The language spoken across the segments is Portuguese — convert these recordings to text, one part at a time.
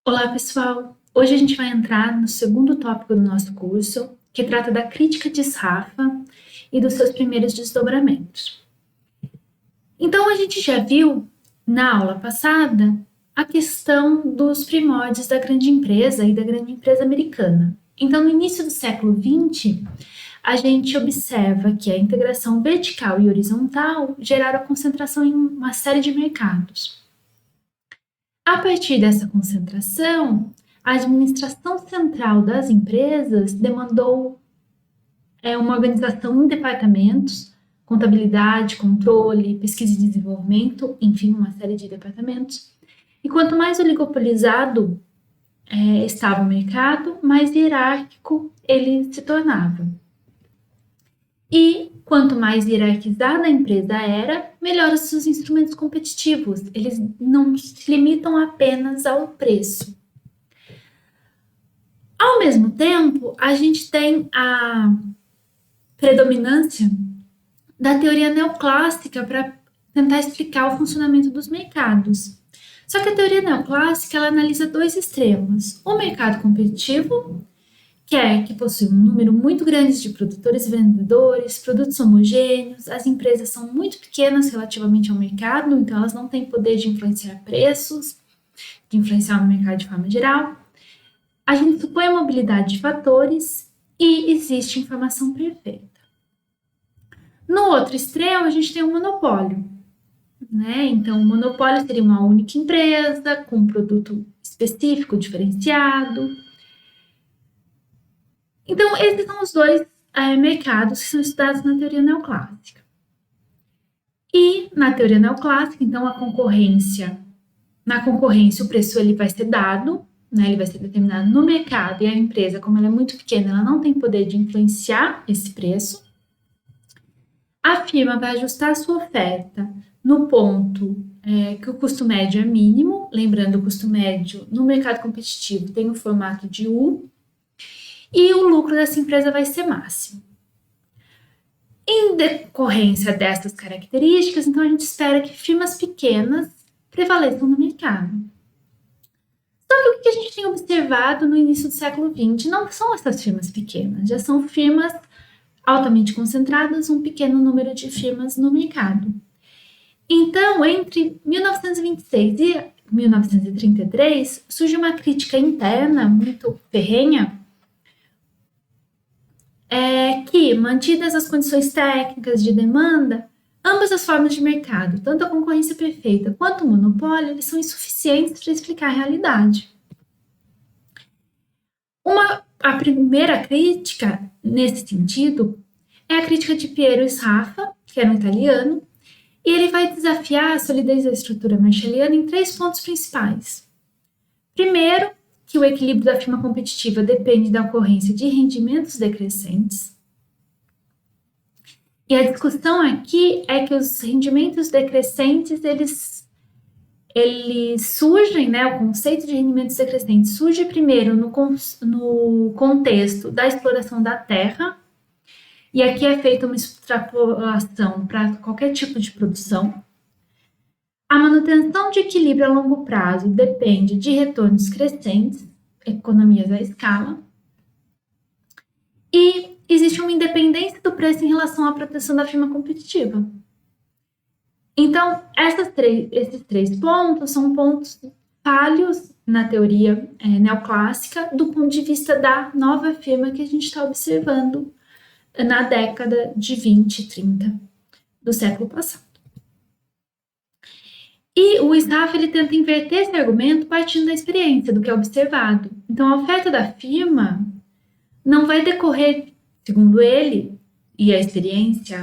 Olá, pessoal! Hoje a gente vai entrar no segundo tópico do nosso curso, que trata da crítica de Safra e dos seus primeiros desdobramentos. Então, a gente já viu na aula passada a questão dos primórdios da grande empresa e da grande empresa americana. Então, no início do século XX, a gente observa que a integração vertical e horizontal geraram a concentração em uma série de mercados. A partir dessa concentração, a administração central das empresas demandou uma organização em departamentos, contabilidade, controle, pesquisa e desenvolvimento, enfim, uma série de departamentos. E quanto mais oligopolizado estava o mercado, mais hierárquico ele se tornava. E quanto mais hierarquizada a empresa era, melhor os seus instrumentos competitivos. Eles não se limitam apenas ao preço. Ao mesmo tempo, a gente tem a predominância da teoria neoclássica para tentar explicar o funcionamento dos mercados. Só que a teoria neoclássica ela analisa dois extremos: o mercado competitivo, que possui um número muito grande de produtores e vendedores, produtos homogêneos, as empresas são muito pequenas relativamente ao mercado, então elas não têm poder de influenciar preços, de influenciar o mercado de forma geral. A gente supõe a mobilidade de fatores e existe informação perfeita. No outro extremo, a gente tem um monopólio, né? Então, o monopólio seria uma única empresa com um produto específico, diferenciado. Então, esses são os dois mercados que são estudados na teoria neoclássica. E na teoria neoclássica, então, na concorrência, o preço ele vai ser dado, né, ele vai ser determinado no mercado, e a empresa, como ela é muito pequena, ela não tem poder de influenciar esse preço. A firma vai ajustar a sua oferta no ponto que o custo médio é mínimo, lembrando, o custo médio no mercado competitivo tem o formato de U, e o lucro dessa empresa vai ser máximo. Em decorrência dessas características, então a gente espera que firmas pequenas prevaleçam no mercado. Só que o que a gente tem observado no início do século XX não são essas firmas pequenas, já são firmas altamente concentradas, um pequeno número de firmas no mercado. Então, entre 1926 e 1933, surge uma crítica interna muito ferrenha que, mantidas as condições técnicas de demanda, ambas as formas de mercado, tanto a concorrência perfeita quanto o monopólio, eles são insuficientes para explicar a realidade. A primeira crítica, nesse sentido, é a crítica de Piero Sraffa, que era um italiano, e ele vai desafiar a solidez da estrutura marshalliana em 3 pontos principais. Primeiro, que o equilíbrio da firma competitiva depende da ocorrência de rendimentos decrescentes. E a discussão aqui é que os rendimentos decrescentes, eles surgem, né, o conceito de rendimentos decrescentes surge primeiro no contexto da exploração da terra, e aqui é feita uma extrapolação para qualquer tipo de produção. A manutenção de equilíbrio a longo prazo depende de retornos crescentes, economias à escala, e existe uma independência do preço em relação à proteção da firma competitiva. Então, esses 3 pontos são pontos falhos na teoria neoclássica do ponto de vista da nova firma que a gente está observando na década de 20 e 30 do século passado. E o Sraffa ele tenta inverter esse argumento partindo da experiência, do que é observado. Então, a oferta da firma não vai decorrer, segundo ele, e a experiência,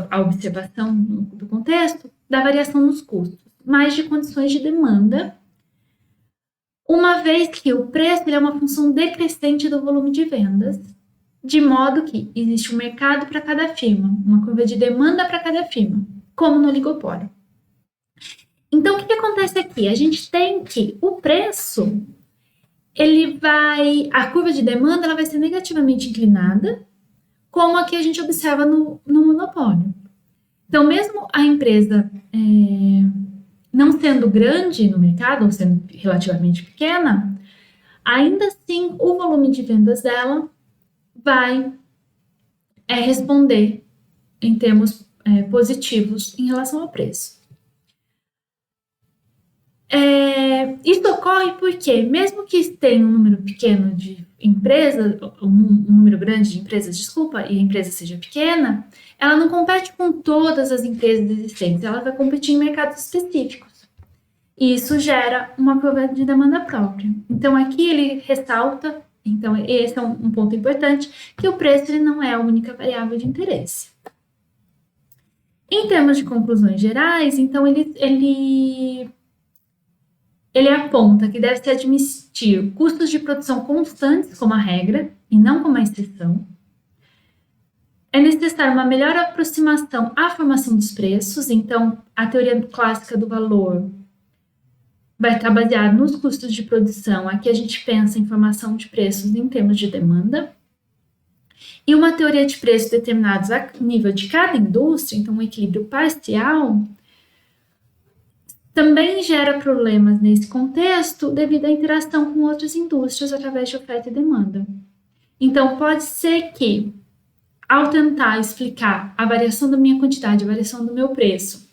a observação do contexto, da variação nos custos, mas de condições de demanda, uma vez que o preço ele é uma função decrescente do volume de vendas, de modo que existe um mercado para cada firma, uma curva de demanda para cada firma, como no oligopólio. Então, o que acontece aqui? A gente tem que o preço, a curva de demanda ela vai ser negativamente inclinada, como a que a gente observa no monopólio. Então, mesmo a empresa não sendo grande no mercado, ou sendo relativamente pequena, ainda assim o volume de vendas dela vai responder em termos positivos em relação ao preço. Isso ocorre porque, mesmo que tenha um número pequeno de empresas, um número grande de empresas, desculpa, e a empresa seja pequena, ela não compete com todas as empresas existentes, ela vai competir em mercados específicos. E isso gera uma curva de demanda própria. Então, aqui ele ressalta, então esse é um ponto importante, que o preço ele não é a única variável de interesse. Em termos de conclusões gerais, então ele aponta que deve-se admitir custos de produção constantes como a regra e não como a exceção. É necessária uma melhor aproximação à formação dos preços, então a teoria clássica do valor vai estar baseada nos custos de produção. Aqui a gente pensa em formação de preços em termos de demanda. E uma teoria de preços determinados a nível de cada indústria, então um equilíbrio parcial, também gera problemas nesse contexto devido à interação com outras indústrias através de oferta e demanda. Então, pode ser que, ao tentar explicar a variação da minha quantidade, a variação do meu preço,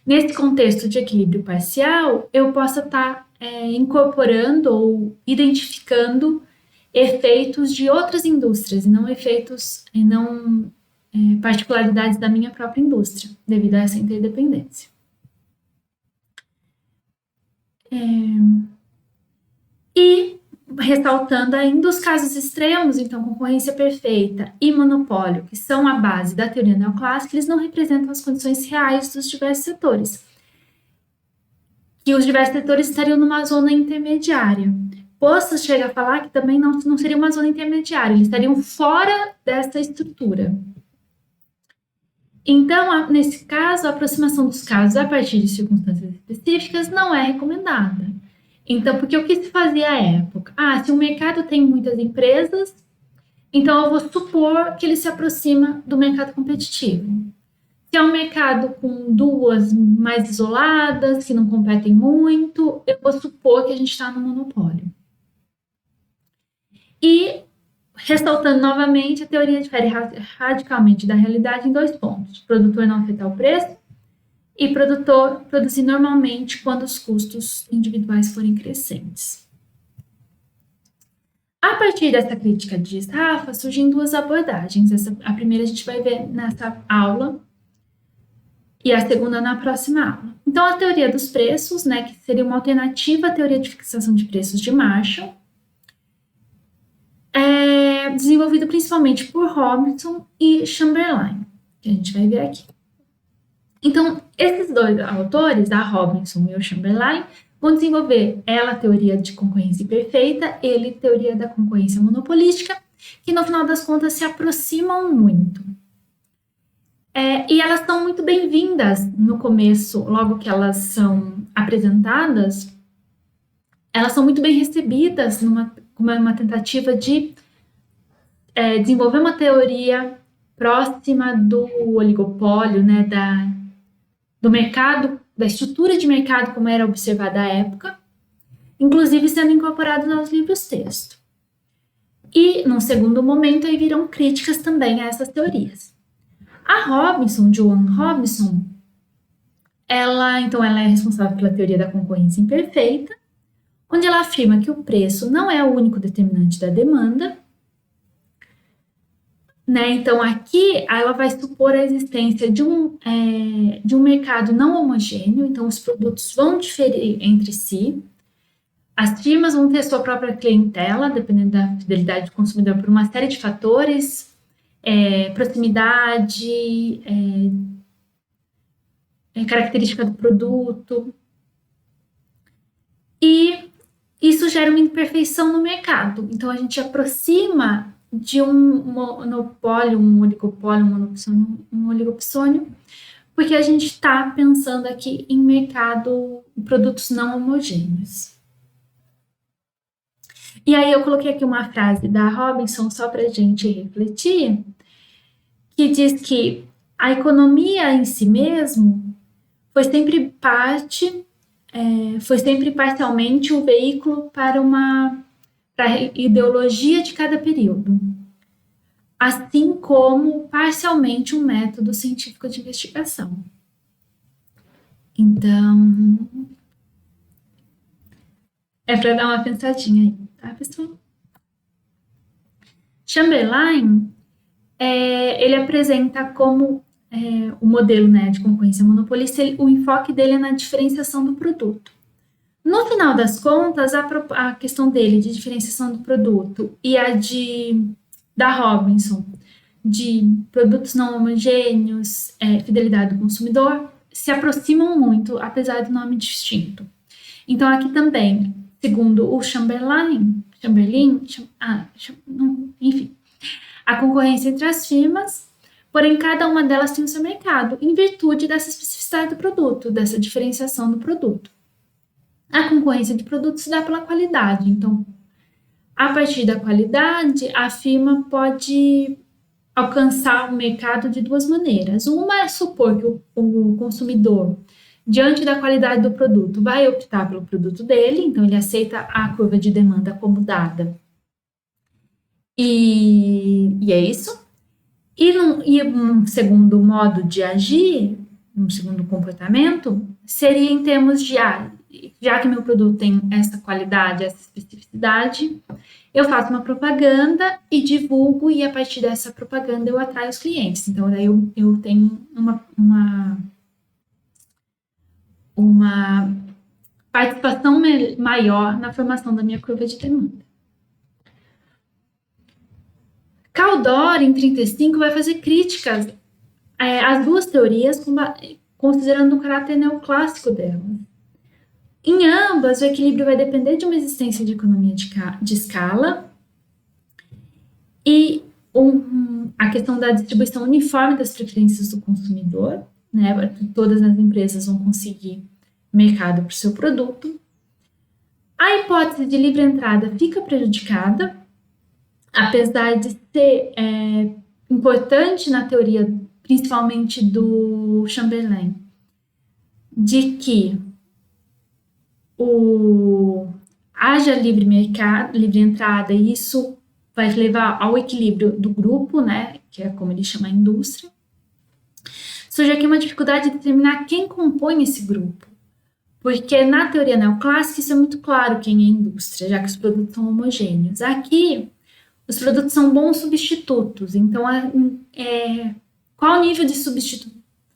nesse contexto de equilíbrio parcial, eu possa estar incorporando ou identificando efeitos de outras indústrias e não particularidades da minha própria indústria, devido a essa interdependência. E ressaltando ainda os casos extremos, então concorrência perfeita e monopólio, que são a base da teoria neoclássica, eles não representam as condições reais dos diversos setores. Que os diversos setores estariam numa zona intermediária. Postas chega a falar que também não seria uma zona intermediária, eles estariam fora dessa estrutura. Então, nesse caso, a aproximação dos casos a partir de circunstâncias específicas não é recomendada. Então, porque o que se fazia à época? Se o mercado tem muitas empresas, então eu vou supor que ele se aproxima do mercado competitivo. Se é um mercado com duas mais isoladas, que não competem muito, eu vou supor que a gente está no monopólio. E, ressaltando novamente, a teoria difere radicalmente da realidade em dois pontos. O produtor não afetar o preço e produtor produzir normalmente quando os custos individuais forem crescentes. A partir dessa crítica de Rafa, surgem duas abordagens. A primeira a gente vai ver nessa aula e a segunda na próxima aula. Então, a teoria dos preços, que seria uma alternativa à teoria de fixação de preços de Marshall, desenvolvido principalmente por Robinson e Chamberlain, que a gente vai ver aqui. Então, esses dois autores, a Robinson e o Chamberlain, vão desenvolver ela a teoria de concorrência perfeita, ele teoria da concorrência monopolística, que no final das contas se aproximam muito. E elas são muito bem-vindas no começo, logo que elas são apresentadas, elas são muito bem recebidas como uma tentativa de desenvolver uma teoria próxima do oligopólio, do mercado, da estrutura de mercado como era observada à época, inclusive sendo incorporado aos livros-texto. E, num segundo momento, aí viram críticas também a essas teorias. A Robinson, Joan Robinson, ela é responsável pela teoria da concorrência imperfeita, onde ela afirma que o preço não é o único determinante da demanda. Então, aqui ela vai supor a existência de um mercado não homogêneo, então os produtos vão diferir entre si, as firmas vão ter sua própria clientela, dependendo da fidelidade do consumidor, por uma série de fatores, proximidade, característica do produto, e isso gera uma imperfeição no mercado. Então, a gente aproxima de um monopólio, um oligopólio, um oligopsônio, porque a gente está pensando aqui em produtos não homogêneos. E aí eu coloquei aqui uma frase da Robinson só para a gente refletir, que diz que a economia em si mesmo foi sempre parte foi sempre parcialmente o veículo para a ideologia de cada período, assim como parcialmente um método científico de investigação. Então, é para dar uma pensadinha aí, tá, pessoal? Chamberlain, ele apresenta como o modelo, né, de concorrência monopolista, o enfoque dele é na diferenciação do produto. No final das contas, a questão dele de diferenciação do produto e a da Robinson, de produtos não homogêneos, fidelidade do consumidor, se aproximam muito, apesar do nome distinto. Então, aqui também, segundo o Chamberlain, enfim, a concorrência entre as firmas, porém cada uma delas tem o seu mercado, em virtude dessa especificidade do produto, dessa diferenciação do produto. A concorrência de produtos se dá pela qualidade, então, a partir da qualidade, a firma pode alcançar o mercado de duas maneiras. Uma é supor que o consumidor, diante da qualidade do produto, vai optar pelo produto dele, então ele aceita a curva de demanda como dada. E é isso. E um segundo modo de agir, um segundo comportamento, seria em termos de, já que meu produto tem essa qualidade, essa especificidade, eu faço uma propaganda e divulgo, e a partir dessa propaganda eu atraio os clientes. Então, daí eu tenho uma participação maior na formação da minha curva de demanda. Kaldor, em 1935, vai fazer críticas às duas teorias, considerando o caráter neoclássico delas. Em ambas, o equilíbrio vai depender de uma existência de economia de escala e a questão da distribuição uniforme das preferências do consumidor, né? Todas as empresas vão conseguir mercado para o seu produto. A hipótese de livre entrada fica prejudicada, apesar de ser importante na teoria, principalmente do Chamberlain, de que haja livre mercado, livre entrada, e isso vai levar ao equilíbrio do grupo, né, que é como ele chama a indústria. Surge aqui uma dificuldade de determinar quem compõe esse grupo, porque na teoria neoclássica isso é muito claro quem é a indústria, já que os produtos são homogêneos. Aqui, os produtos são bons substitutos, então qual nível de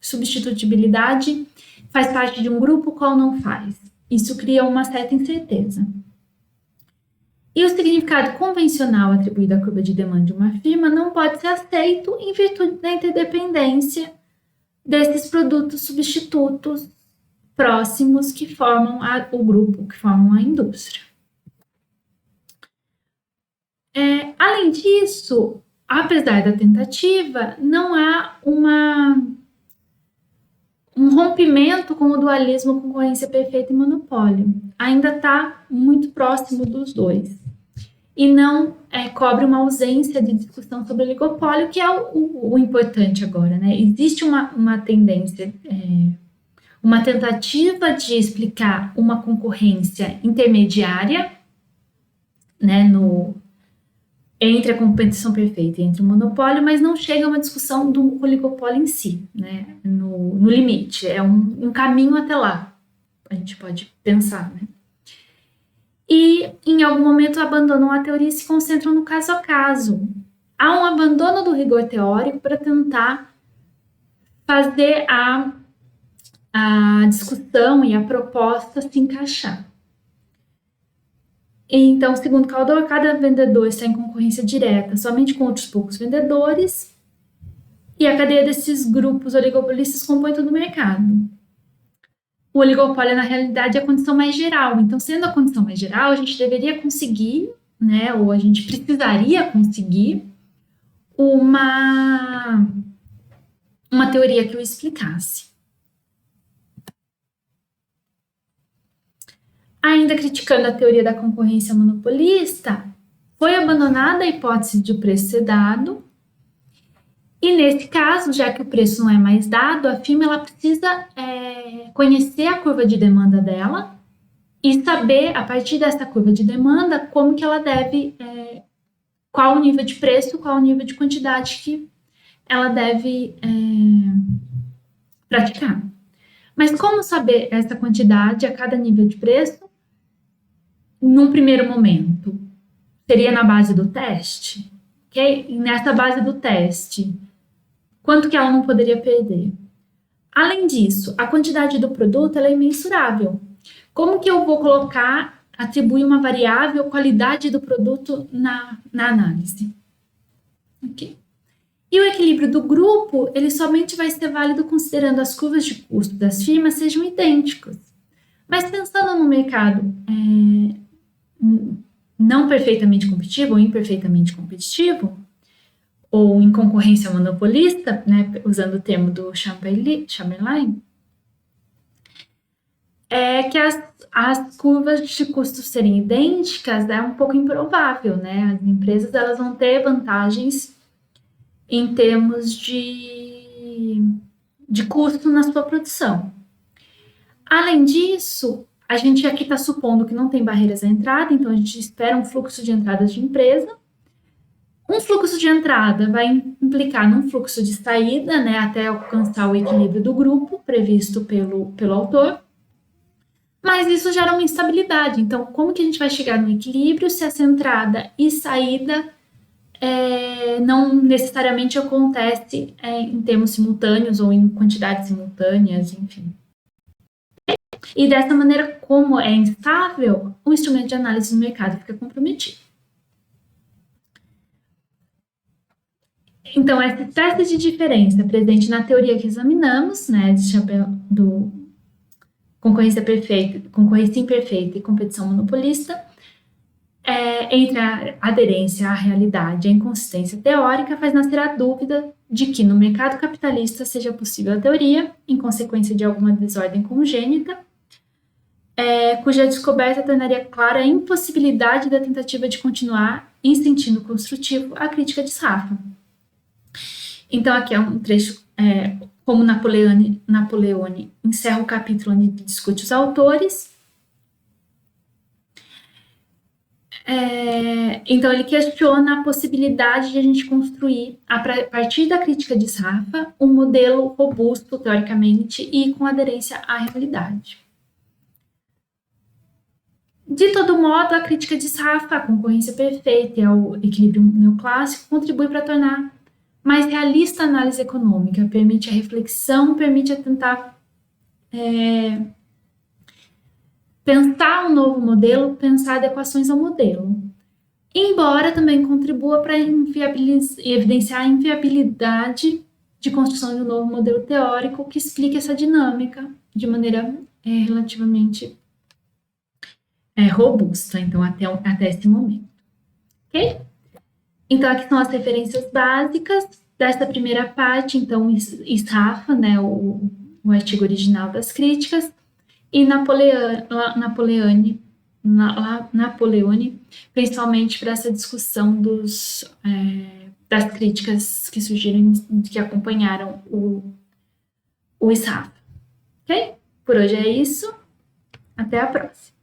substitutibilidade faz parte de um grupo, qual não faz? Isso cria uma certa incerteza. E o significado convencional atribuído à curva de demanda de uma firma não pode ser aceito em virtude da interdependência desses produtos substitutos próximos que formam o grupo, que formam a indústria. Além disso, apesar da tentativa, não há um rompimento com o dualismo concorrência perfeita e monopólio. Ainda está muito próximo dos dois. E não cobre uma ausência de discussão sobre o oligopólio, que é o importante agora, né? Existe uma tendência, uma tentativa de explicar uma concorrência intermediária, né, entre a competição perfeita e entre o monopólio, mas não chega a uma discussão do oligopólio em si, né, no limite. É um caminho até lá, a gente pode pensar, né? E, em algum momento, abandonam a teoria e se concentram no caso a caso. Há um abandono do rigor teórico para tentar fazer a discussão e a proposta se encaixar. Então, segundo Kaldor, cada vendedor está em concorrência direta somente com outros poucos vendedores, e a cadeia desses grupos oligopolistas compõe todo o mercado. O oligopólio, na realidade, é a condição mais geral. Então, sendo a condição mais geral, a gente deveria conseguir, né, ou a gente precisaria conseguir uma teoria que o explicasse. Ainda criticando a teoria da concorrência monopolista, foi abandonada a hipótese de o preço ser dado E nesse caso, já que o preço não é mais dado, a firma ela precisa conhecer a curva de demanda dela e saber, a partir dessa curva de demanda, como que ela deve, qual o nível de preço, qual o nível de quantidade que ela deve praticar. Mas como saber essa quantidade a cada nível de preço? Num primeiro momento, seria na base do teste, ok? E nessa base do teste, quanto que ela não poderia perder? Além disso, a quantidade do produto ela é imensurável. Como que eu vou atribuir uma variável qualidade do produto na análise? Ok. E o equilíbrio do grupo, ele somente vai ser válido considerando as curvas de custo das firmas sejam idênticas. Mas pensando no mercado não perfeitamente competitivo ou imperfeitamente competitivo, ou em concorrência monopolista, né, usando o termo do Chamberlain, é que as curvas de custos serem idênticas é um pouco improvável, né? As empresas elas vão ter vantagens em termos de custo na sua produção. Além disso, a gente aqui está supondo que não tem barreiras à entrada, então a gente espera um fluxo de entradas de empresa. Um fluxo de entrada vai implicar num fluxo de saída, né, até alcançar o equilíbrio do grupo previsto pelo autor. Mas isso gera uma instabilidade. Então, como que a gente vai chegar no equilíbrio se essa entrada e saída não necessariamente acontece em termos simultâneos ou em quantidades simultâneas, enfim. E dessa maneira, como é instável, o instrumento de análise do mercado fica comprometido. Então, essa espécie de diferença presente na teoria que examinamos, né, do concorrência imperfeita e competição monopolista, entre a aderência à realidade e a inconsistência teórica, faz nascer a dúvida de que no mercado capitalista seja possível a teoria, em consequência de alguma desordem congênita, cuja descoberta tornaria clara a impossibilidade da tentativa de continuar, em sentido construtivo, a crítica de Safra. Então, aqui é um trecho, como Napoleone encerra o capítulo onde discute os autores. Então, ele questiona a possibilidade de a gente construir, a partir da crítica de Safra, um modelo robusto, teoricamente, e com aderência à realidade. De todo modo, a crítica de Safra, a concorrência perfeita e ao equilíbrio neoclássico contribui para tornar mais realista a análise econômica, permite a reflexão, permite a tentar pensar um novo modelo, pensar adequações ao modelo. Embora também contribua para evidenciar a inviabilidade de construção de um novo modelo teórico que explique essa dinâmica de maneira relativamente robusta, então, até esse momento. Ok? Então, aqui são as referências básicas dessa primeira parte. Então, Safra, né, o artigo original das críticas, e Napoleone, principalmente para essa discussão das críticas que surgiram, que acompanharam o Safra. Ok? Por hoje é isso. Até a próxima.